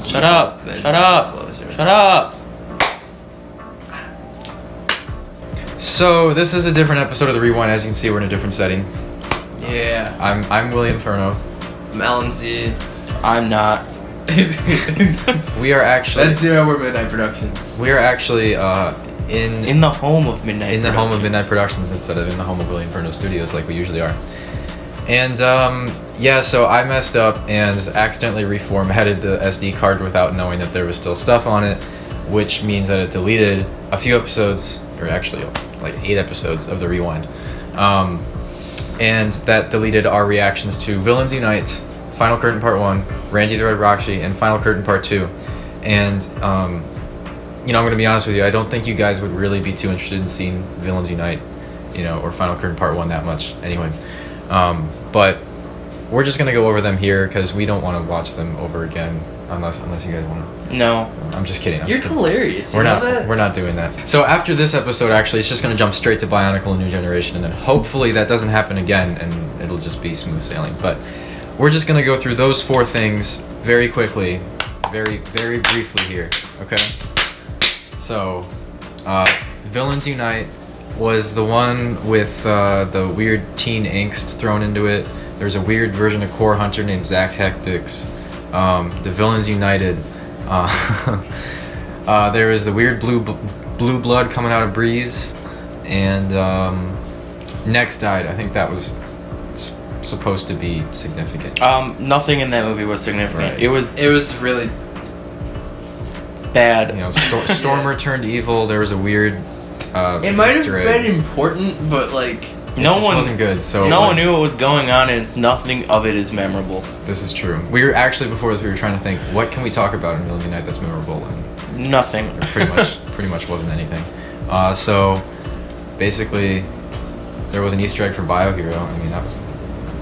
Shut up! Shut up! Shut up! So this is a different episode of the Rewind. As you can see, we're in a different setting. Yeah. I'm William Furno. I'm LMZ. I'm not. We are actually That's Zero Hour Midnight Productions. we are actually In the home of Midnight. in the home of Midnight Productions. Productions instead of in the home of William Furno Studios like we usually are. And yeah, so I messed up and accidentally reformatted the SD card without knowing that there was still stuff on it, which means that it deleted a few episodes, or actually like 8 episodes of the Rewind. And that deleted our reactions to Villains Unite, Final Curtain Part 1, Randy the Red Roxy, and Final Curtain Part 2. And you know, I'm going to be honest with you, I don't think you guys would really be too interested in seeing Villains Unite, you know, or Final Curtain Part 1 that much anyway. But we're just going to go over them here because we don't want to watch them over again unless you guys want to. No. I'm just kidding. You're hilarious. We're not doing that. So after this episode, actually, it's just going to jump straight to Bionicle New Generation, and then hopefully that doesn't happen again, and it'll just be smooth sailing. But we're just going to go through those 4 things very quickly, very, very briefly here, okay? So, Villains Unite was the one with the weird teen angst thrown into it. There's a weird version of Core Hunter named Zach Hectix. The Villains United. There was the weird blue blood coming out of Breeze, and Next died. I think that was supposed to be significant. Nothing in that movie was significant. Right. It was really bad. You know, Stormer turned evil. There was a weird. It might have Easter egg. been important, but like No It one wasn't good. So no one knew what was going on, and nothing of it is memorable. This is true. We were actually before this. We were trying to think, what can we talk about in Villains Unite that's memorable, and Nothing. pretty much wasn't anything. So basically, there was an Easter egg for Biohero. I mean, that was.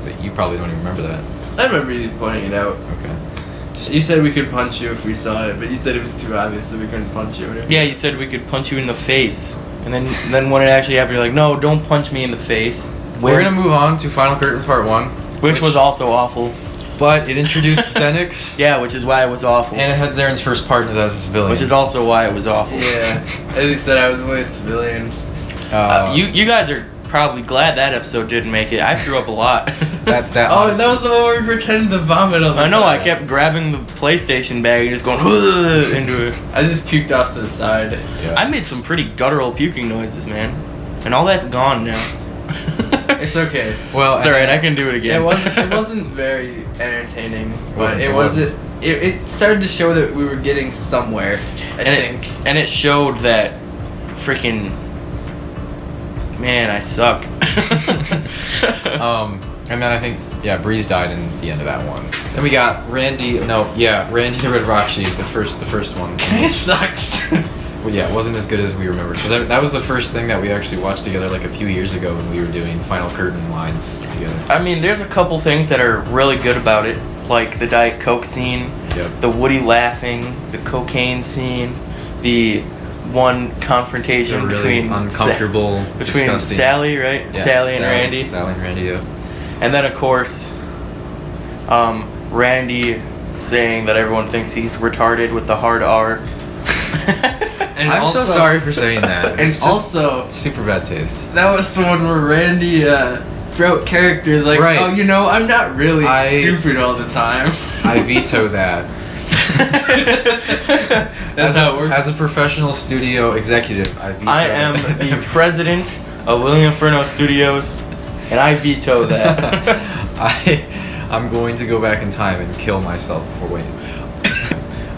But you probably don't even remember that. I remember you pointing it out. Okay. You said we could punch you if we saw it, but you said it was too obvious, so we couldn't punch you. Yeah, you said we could punch you in the face, and then when it actually happened, you're like, no, don't punch me in the face. We're gonna move on to Final Curtain Part 1, Which was also awful. but it introduced Xenix, Yeah, which is why it was awful. and it had Zaren's first partner as a civilian. Which is also why it was awful. Yeah, as you said, I was only a civilian. You guys are probably glad that episode didn't make it. I threw up a lot. that Oh, honestly- that was the one where we pretended to vomit on the I know, I side. kept grabbing the PlayStation bag and just going into it. I just puked off to the side. Yeah. I made some pretty guttural puking noises, man. And all that's gone now. It's okay. Well, It's alright, I can do it again. It wasn't very entertaining, but It wasn't. It started to show that we were getting somewhere. I think. And it showed that freaking man, I suck. And then I think, yeah, Breeze died in the end of that one. Then we got Randy the Red Roxy, the first one. It sucks. Well, yeah, it wasn't as good as we remembered. Because that was the first thing that we actually watched together like a few years ago when we were doing Final Curtain lines together. I mean, there's a couple things that are really good about it, like the Diet Coke scene, Yep. the Woody laughing, the cocaine scene, the one confrontation The really between uncomfortable, between disgusting. Sally, right? Yeah, Sally and Randy. Sally and Randy, yeah. And then, of course, Randy saying that everyone thinks he's retarded with the hard R. And I'm also, so sorry for saying that. And It's just also, super bad taste. that was the one where Randy wrote characters like, Right. oh, you know, I'm not really stupid all the time. I veto that. That's how it works. As a professional studio executive, I veto I am the president of William Furno Studios, and I veto that. I'm going to go back in time and kill myself before waiting.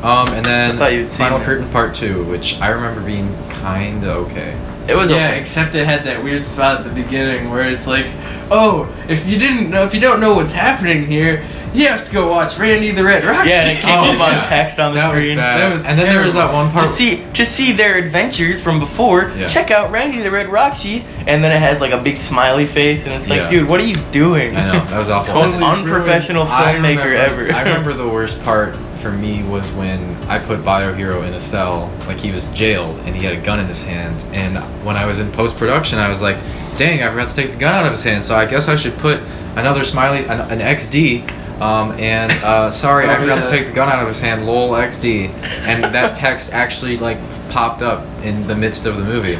And then I thought you'd seen Final that. Curtain Part 2, which I remember being kinda okay. It was yeah, okay. except it had that weird spot at the beginning where it's like, oh, if you don't know what's happening here, you have to go watch Randy the Red Roxy. Yeah, and it came up on yeah. text on the That was screen. bad. That was and then there was that one part. To see their adventures from before, Yeah. check out Randy the Red Roxy, and then it has like a big smiley face, and it's like, Yeah. dude, what are you doing? I know, that was awful. Most Totally unprofessional filmmaker ever. I remember the worst part for me was when I put Biohero in a cell, like he was jailed and he had a gun in his hand. And when I was in post-production, I was like, dang, I forgot to take the gun out of his hand, so I guess I should put another smiley, an XD, and sorry, I forgot to take the gun out of his hand. Lol, XD, and that text actually like popped up in the midst of the movie.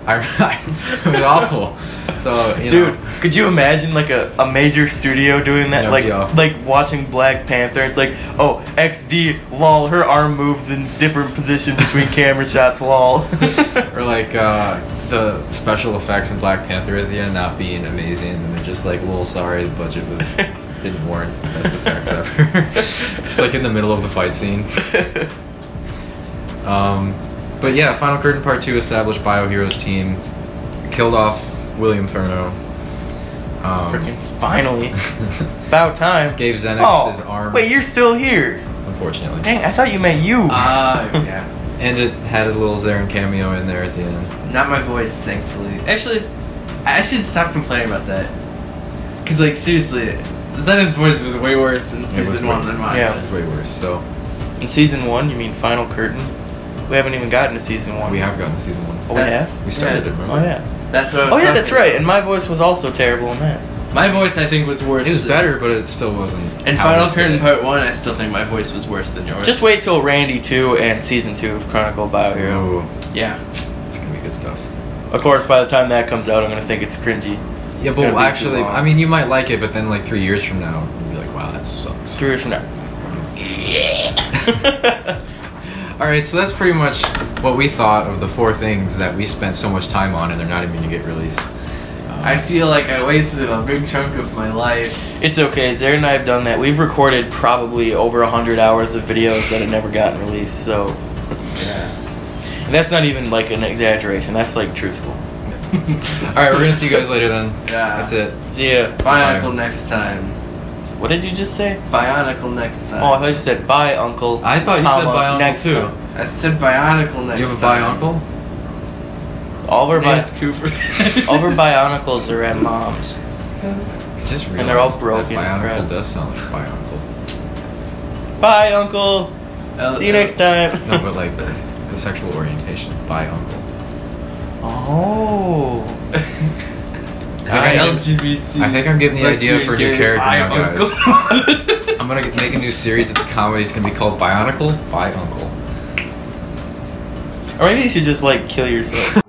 It was awful. So Dude, could you imagine like a major studio doing that? That'd be awful. Like watching Black Panther. It's like, oh, XD, lol, her arm moves in different position between camera shots, lol. or like the special effects in Black Panther at the end not being amazing, and they're just like, "Lol, sorry, the budget didn't warrant best effects ever." Just like in the middle of the fight scene. But yeah, Final Curtain Part 2 established Bioheroes team, killed off William Furno. Freaking finally. About time. Gave Xenix his arm. Wait, you're still here. Unfortunately. Dang, I thought you meant you. Yeah. And it had a little Zarin cameo in there at the end. Not my voice, thankfully. Actually, I should stop complaining about that. Cause like seriously, Zenith's voice was way worse in season 1 than mine. Yeah. It was way worse. So In season 1, you mean Final Curtain? We haven't even gotten to season 1. we have gotten to season 1. Oh, we That's- have? We started yeah. it, remember? Oh, yeah. That's what I was Oh, yeah, talking that's right. about. And my voice was also terrible in that. My voice, I think, was worse. It was better, but it still wasn't. In how it Final is Curtain today. Part 1, I still think my voice was worse than yours. Just wait till Randy 2 and season 2 of Chronicle Biohero. Ooh, Yeah. it's gonna be good stuff. Of course, by the time that comes out, I'm going to think it's cringy. Yeah, It's gonna but be too actually, long. I mean, you might like it, but then like 3 years from now, you'll be like, wow, that sucks. 3 years from now. Yeah. All right, so that's pretty much what we thought of the 4 things that we spent so much time on, and they're not even gonna get released. I feel like I wasted a big chunk of my life. It's okay. Zaire and I have done that. We've recorded probably over 100 hours of videos that have never gotten released, so. Yeah. And that's not even like an exaggeration. That's like truthful. All right, we're gonna see you guys later then. Yeah. That's it. See ya. Bionicle next time. What did you just say? Bionicle next time. Oh, I thought you said bye, uncle. I thought you said comma, Bionicle next too. time. I said Bionicle next You have a time. Bionicle? All of our, His name is Cooper. all of our Bionicles are at mom's. I just realized And they're all that broken and Bionicle crap. does sound like Bionicle. Bye, uncle. See you next time. No, but like the sexual orientation, Bionicle. Oh. I think I'm getting the idea for a new character now, guys. I'm gonna make a new series. It's a comedy. It's gonna be called Bionicle by Uncle. Or maybe you should just like kill yourself.